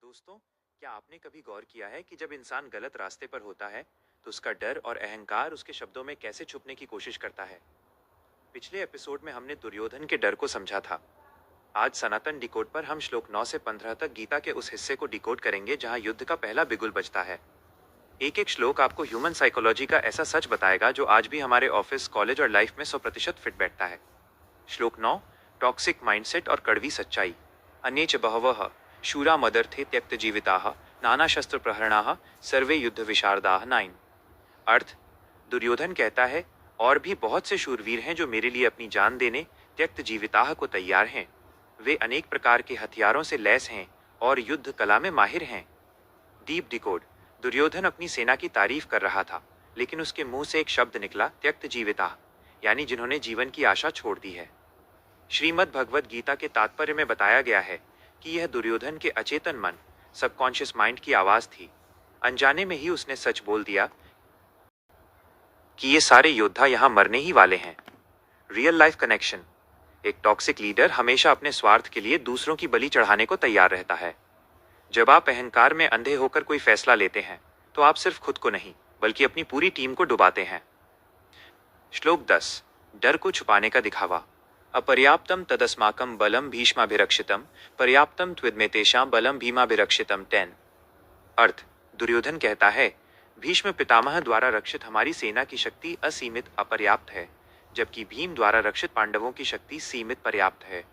दोस्तों, क्या आपने कभी गौर किया है कि जब इंसान गलत रास्ते पर होता है तो उसका डर और अहंकार उसके शब्दों में कैसे छुपने की कोशिश करता है। पिछले एपिसोड में हमने दुर्योधन के डर को समझा था। आज सनातन डिकोड पर हम श्लोक 9 से 15 तक गीता के उस हिस्से को डिकोड करेंगे जहां युद्ध का पहला बिगुल बजता है। एक एक श्लोक आपको ह्यूमन साइकोलॉजी का ऐसा सच बताएगा जो आज भी हमारे ऑफिस, कॉलेज और लाइफ में 100% फिट बैठता है। श्लोक 9, टॉक्सिक माइंडसेट और कड़वी सच्चाई। अन्ये बहवः शूरा मदर्थे त्यक्त जीविताः नाना शस्त्र प्रहरणाः सर्वे युद्ध विशारदाः। 9। अर्थ, दुर्योधन कहता है और भी बहुत से शूरवीर हैं जो मेरे लिए अपनी जान देने त्यक्त जीविताः को तैयार हैं। वे अनेक प्रकार के हथियारों से लैस हैं और युद्ध कला में माहिर हैं। Deep decode. दुर्योधन अपनी सेना की तारीफ कर रहा था, लेकिन उसके मुंह से एक शब्द निकला, त्यक्त जीविताः, यानी जिन्होंने जीवन की आशा छोड़ दी है। श्रीमद् भगवद गीता के तात्पर्य में बताया गया है कि यह दुर्योधन के अचेतन मन, सबकॉन्शियस माइंड की आवाज थी। अनजाने में ही उसने सच बोल दिया कि ये सारे योद्धा यहां मरने ही वाले हैं। Real life connection. एक टॉक्सिक लीडर हमेशा अपने स्वार्थ के लिए दूसरों की बलि चढ़ाने को तैयार रहता है। जब आप अहंकार में अंधे होकर कोई फैसला लेते हैं तो आप सिर्फ खुद को नहीं बल्कि अपनी पूरी टीम को डुबाते हैं। श्लोक 10, डर को छुपाने का दिखावा। अपर्याप्तम तदस्माकं बलम भीष्माभिरक्षितम पर्याप्तम त्विद्मेतेषां बलम भीमाभिरक्षितम। 10। अर्थ, दुर्योधन कहता है, भीष्म पितामह द्वारा रक्षित हमारी सेना की शक्ति असीमित अपर्याप्त है, जबकि भीम द्वारा रक्षित पांडवों की शक्ति सीमित पर्याप्त है।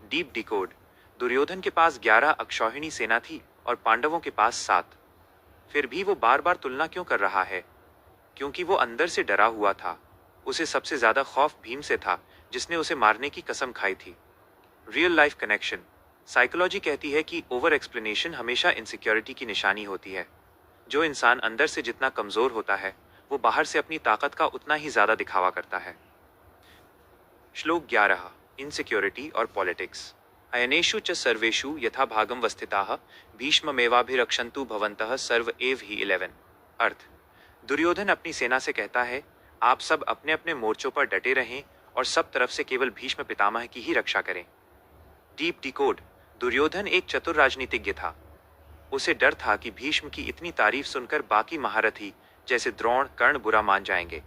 Deep decode. दुर्योधन के पास 11 अक्षौहिणी सेना थी और पांडवों के पास 7। फिर भी वो बार बार तुलना क्यों कर रहा है? क्योंकि वो अंदर से डरा हुआ था। उसे सबसे ज्यादा खौफ भीम से था, जिसने उसे मारने की कसम खाई थी। Real life connection. साइकोलॉजी कहती है कि ओवर एक्सप्लेनेशन हमेशा इनसिक्योरिटी की निशानी होती है। जो इंसान अंदर से जितना कमजोर होता है, वो बाहर से अपनी ताकत का उतना ही ज्यादा दिखावा करता है। श्लोक 11, इनसिक्योरिटी और पॉलिटिक्स। अयनेषु च सर्वेषु यथा भागम वस्थिताः भीष्ममेवाभिरक्षन्तु भवन्तः सर्व एव ही। 11। अर्थ, दुर्योधन अपनी सेना से कहता है, आप सब अपने अपने मोर्चों पर डटे रहें और सब तरफ से केवल भीष्म पितामह की ही रक्षा करें। Deep decode. दुर्योधन एक चतुर राजनीतिज्ञ था। उसे डर था कि भीष्म की इतनी तारीफ सुनकर बाकी महारथी जैसे द्रोण, कर्ण बुरा मान जाएंगे।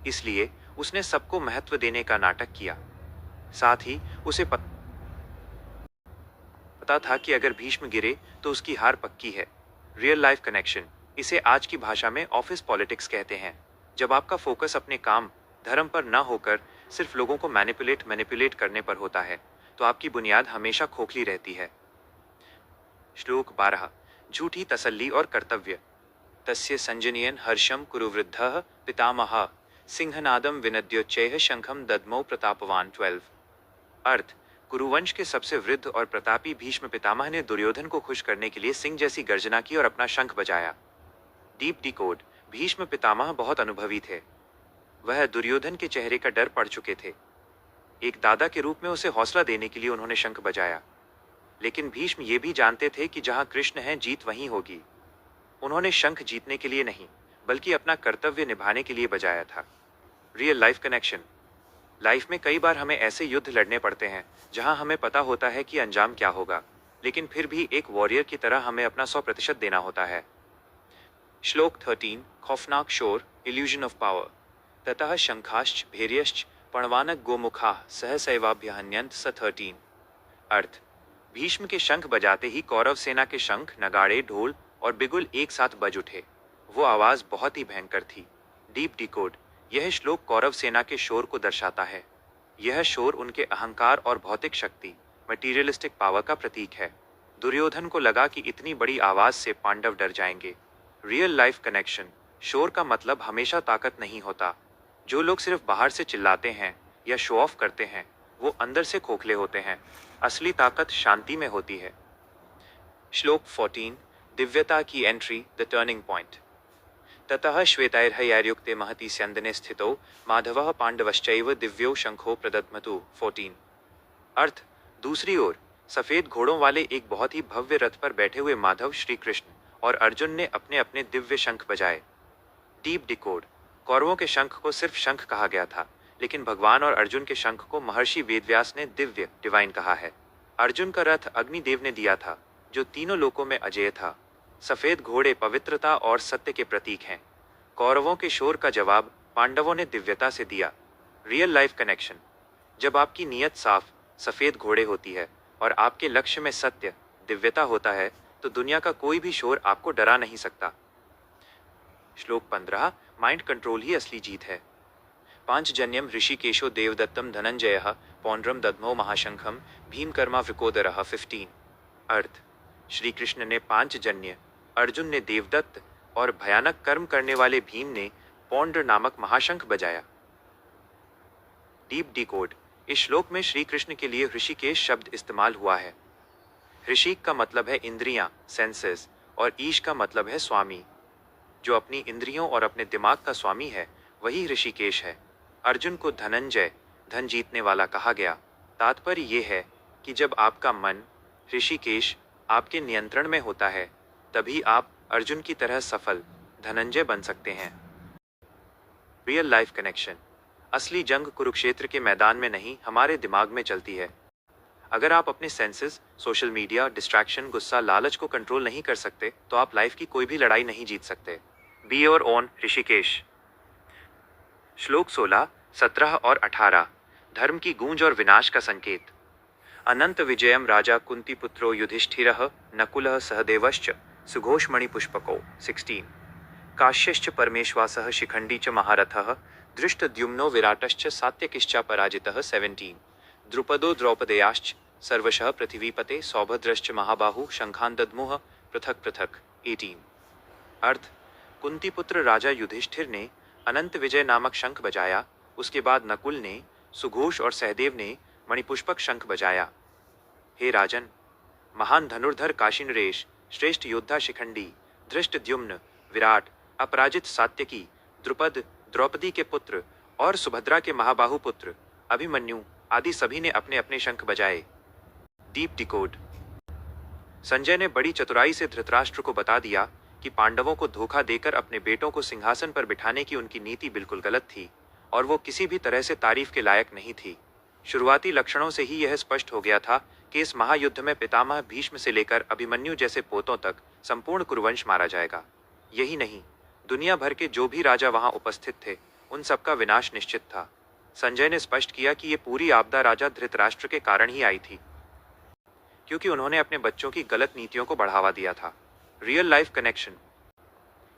इसलिए उसने सबको महत्व देने का नाटक किया। साथ ही उसे पता था कि अगर भीष्म गिरे तो उसकी हार पक्की है। Real life connection. इसे आज की भाषा में ऑफिस पॉलिटिक्स कहते हैं। जब आपका फोकस अपने काम, धर्म पर न होकर सिर्फ लोगों को मैनिपुलेट करने पर होता है, तो आपकी बुनियाद हमेशा खोखली रहती है। श्लोक 12, झूठी तसल्ली और कर्तव्य। तस्य संजनयन हर्षम कुरु वृद्धः पितामहः सिंहनादम विनद्योच्चैः शंखम दद्मौ प्रतापवान। 12। अर्थ, कुरुवंश के सबसे वृद्ध और प्रतापी भीष्म पितामह ने दुर्योधन को खुश करने के लिए सिंह जैसी गर्जना की और अपना शंख बजाया। Deep decode. भीष्म पितामह बहुत अनुभवी थे। वह दुर्योधन के चेहरे का डर पढ़ चुके थे। एक दादा के रूप में उसे हौसला देने के लिए उन्होंने शंख बजाया। लेकिन भीष्म ये भी जानते थे कि जहां कृष्ण है, जीत वहीं होगी। उन्होंने शंख जीतने के लिए नहीं, बल्कि अपना कर्तव्य निभाने के लिए बजाया था। Real life connection. लाइफ में कई बार हमें ऐसे युद्ध लड़ने पड़ते हैं जहां हमें पता होता है कि अंजाम क्या होगा, लेकिन फिर भी एक वॉरियर की तरह हमें अपना 100% देना होता है। श्लोक 13, खौफनाक शोर, इल्यूजन ऑफ पावर। ततः शंखाश्च भैर्यश्च पणवानक गोमुखाः सहसैवाभ्यहन्यन्त। 13। अर्थ, भीष्म के शंख बजाते ही कौरव सेना के शंख, नगाड़े, ढोल और बिगुल एक साथ बज उठे। वो आवाज बहुत ही भयंकर थी। Deep decode. यह श्लोक कौरव सेना के शोर को दर्शाता है। यह शोर उनके अहंकार और भौतिक शक्ति, मटीरियलिस्टिक पावर का प्रतीक है। दुर्योधन को लगा कि इतनी बड़ी आवाज से पांडव डर जाएंगे। Real life connection. शोर का मतलब हमेशा ताकत नहीं होता। जो लोग सिर्फ बाहर से चिल्लाते हैं या शो ऑफ करते हैं, वो अंदर से खोखले होते हैं। असली ताकत शांति में होती है। श्लोक 14, दिव्यता की एंट्री, द टर्निंग पॉइंट। ततः श्वेतैर्हयैर्युक्ते महति स्यन्दने स्थितो माधवः पांडवश्चैव दिव्यो शंखो प्रदद्मतु। 14। अर्थ, दूसरी ओर सफेद घोड़ों वाले एक बहुत ही भव्य रथ पर बैठे हुए माधव, श्री कृष्ण और अर्जुन ने अपने अपने दिव्य शंख बजाए। Deep decode. कौरवों के शंख को सिर्फ शंख कहा गया था, लेकिन भगवान और अर्जुन के शंख को महर्षि वेदव्यास ने दिव्य, डिवाइन कहा है। अर्जुन का रथ अग्निदेव ने दिया था, जो तीनों लोकों में अजेय था। सफेद घोड़े पवित्रता और सत्य के प्रतीक हैं। कौरवों के शोर का जवाब पांडवों ने दिव्यता से दिया। Real life connection. जब आपकी नीयत साफ, सफेद घोड़े होती है और आपके लक्ष्य में सत्य, दिव्यता होता है, तो दुनिया का कोई भी शोर आपको डरा नहीं सकता। श्लोक 15। माइंड कंट्रोल ही असली जीत है। पांचजन्यम ऋषिकेशो देवदत्तम धनंजयः पौंड्रम दद्मो महाशंखम भीमकर्मा वृकोदरः 15। अर्थ। श्री कृष्ण ने पांचजन्य, अर्जुन ने देवदत्त और भयानक कर्म करने वाले भीम ने पौंड्र नामक महाशंख बजाया। Deep decode. इस श्लोक में श्री कृष्ण के लिए ऋषिकेश शब्द इस्तेमाल हुआ है। ऋषिक का मतलब है इंद्रियां, सेंसेस, और ईश का मतलब है स्वामी। जो अपनी इंद्रियों और अपने दिमाग का स्वामी है, वही ऋषिकेश है। अर्जुन को धनंजय, धन जीतने वाला, कहा गया। तात्पर्य ये है कि जब आपका मन, ऋषिकेश, आपके नियंत्रण में होता है, तभी आप अर्जुन की तरह सफल धनंजय बन सकते हैं। Real life connection. असली जंग कुरुक्षेत्र के मैदान में नहीं, हमारे दिमाग में चलती है। अगर आप अपने सेंसेस, सोशल मीडिया, डिस्ट्रैक्शन, गुस्सा, लालच को कंट्रोल नहीं कर सकते, तो आप लाइफ की कोई भी लड़ाई नहीं जीत सकते। Be your own Rishikesh. श्लोक 16, 17 और 18। धर्म की गूंज और विनाश का संकेत। अनंत विजयम राजा कुंती पुत्रो युधिष्ठिरः नकुलः सहदेवश्च सुघोषमणिपुष्पको 16। काश्यश्च परमेश्वासः शिखंडी च महारथः दृष्टद्युम्नो विराटश्च सात्यकिश्च पराजितः 17। द्रुपदो द्रौपदेयाश्च सर्वशः पृथिवीपते सौभद्रश्च महाबाहु शंखान दद्मुः पृथक पृथक 18। अर्थ। कुंती पुत्र राजा युधिष्ठिर ने अनंत विजय नामक शंख बजाया। उसके बाद नकुल ने, सुघोष और सहदेव ने मणिपुष्पक शंख बजाया। हे राजन, महान धनुर्धर काशीनरेश, श्रेष्ठ योद्धा शिखंडी, धृष्टद्युम्न, विराट, अपराजित सात्यकी, द्रुपद, द्रौपदी के पुत्र और सुभद्रा के महाबाहु पुत्र अभिमन्यु आदि सभी ने अपने अपने शंख बजाए। Deep decode. संजय ने बड़ी चतुराई से धृतराष्ट्र को बता दिया कि पांडवों को धोखा देकर अपने बेटों को सिंहासन पर बिठाने की उनकी नीति बिल्कुल गलत थी और वो किसी भी तरह से तारीफ के लायक नहीं थी। शुरुआती लक्षणों से ही यह स्पष्ट हो गया था कि इस महायुद्ध में पितामह भीष्म से लेकर अभिमन्यु जैसे पोतों तक संपूर्ण कुरुवंश मारा जाएगा। यही नहीं, दुनिया भर के जो भी राजा वहां उपस्थित थे, उन सबका विनाश निश्चित था। संजय ने स्पष्ट किया कि ये पूरी आपदा राजा धृतराष्ट्र के कारण ही आई थी, क्योंकि उन्होंने अपने बच्चों की गलत नीतियों को बढ़ावा दिया था। Real life connection.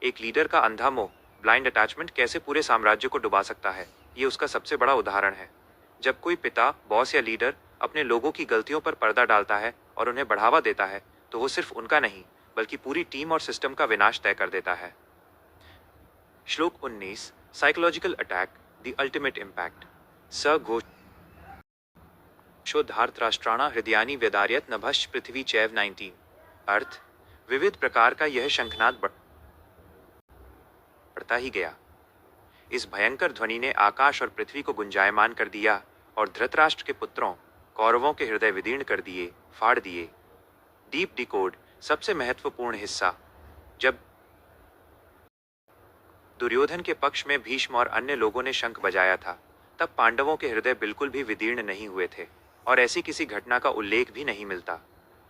एक लीडर का अंधा मोह, ब्लाइंड अटैचमेंट कैसे पूरे साम्राज्य को डुबा सकता है, ये उसका सबसे बड़ा उदाहरण है। जब कोई पिता, बॉस या लीडर अपने लोगों की गलतियों पर पर्दा डालता है और उन्हें बढ़ावा देता है, तो वो सिर्फ उनका नहीं, बल्कि पूरी टीम और सिस्टम का विनाश तय कर देता है। श्लोक 19। Psychological attack, the ultimate impact. स घोषो धार्तराष्ट्राणा हृदयानि व्यदार्यत नभश्च पृथ्वी चैव 19। अर्थ। विविध प्रकार का यह शंखनाद बढ़ता ही गया। इस भयंकर ध्वनि ने आकाश और पृथ्वी को गुंजायमान कर दिया और धृतराष्ट्र के पुत्रों, कौरवों के हृदय विदीर्ण कर दिए, फाड़ दिए। Deep decode. सबसे महत्वपूर्ण हिस्सा। जब दुर्योधन के पक्ष में भीष्म और अन्य लोगों ने शंख बजाया था, तब पांडवों के हृदय बिल्कुल भी विदीर्ण नहीं हुए थे और ऐसी किसी घटना का उल्लेख भी नहीं मिलता।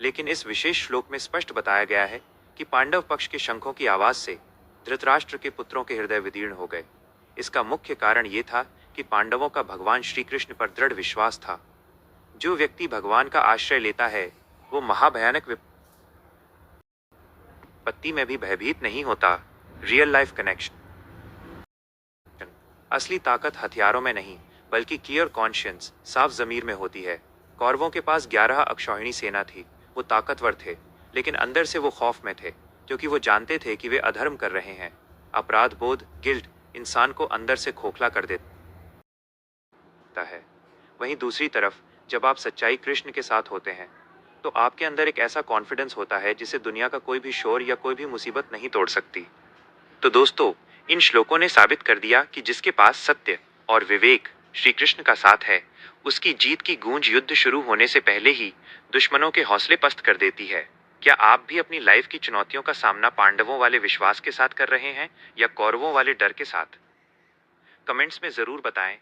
लेकिन इस विशेष श्लोक में स्पष्ट बताया गया है कि पांडव पक्ष के शंखों की आवाज से धृतराष्ट्र के पुत्रों के हृदय विदीर्ण हो गए। इसका मुख्य कारण ये था कि पांडवों का भगवान श्री कृष्ण पर दृढ़ विश्वास था। जो व्यक्ति भगवान का आश्रय लेता है, वो महाभयानक विपत्ति में भी भयभीत नहीं होता। Real life connection. असली ताकत हथियारों में नहीं, बल्कि क्लियर कॉन्शियंस, साफ जमीर में होती है। कौरवों के पास 11 अक्षौहिणी सेना थी। वो ताकतवर थे, लेकिन अंदर से वो खौफ में थे, क्योंकि वो जानते थे कि वे अधर्म कर रहे हैं। अपराध बोध, गिल्ट, इंसान को अंदर से खोखला कर देता है। वहीं दूसरी तरफ, जब आप सच्चाई कृष्ण के साथ होते हैं, तो आपके अंदर एक ऐसा कॉन्फिडेंस होता है जिसे दुनिया का कोई भी शोर या कोई भी मुसीबत नहीं तोड़ सकती। तो दोस्तों, इन श्लोकों ने साबित कर दिया कि जिसके पास सत्य और विवेक श्री कृष्ण का साथ है, उसकी जीत की गूंज युद्ध शुरू होने से पहले ही दुश्मनों के हौसले पस्त कर देती है। क्या आप भी अपनी लाइफ की चुनौतियों का सामना पांडवों वाले विश्वास के साथ कर रहे हैं या कौरवों वाले डर के साथ? कमेंट्स में जरूर बताएं।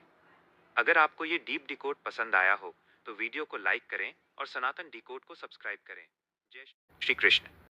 अगर आपको ये डीप डिकोड पसंद आया हो, तो वीडियो को लाइक करें और सनातन डिकोड को सब्सक्राइब करें। जय श्री कृष्ण।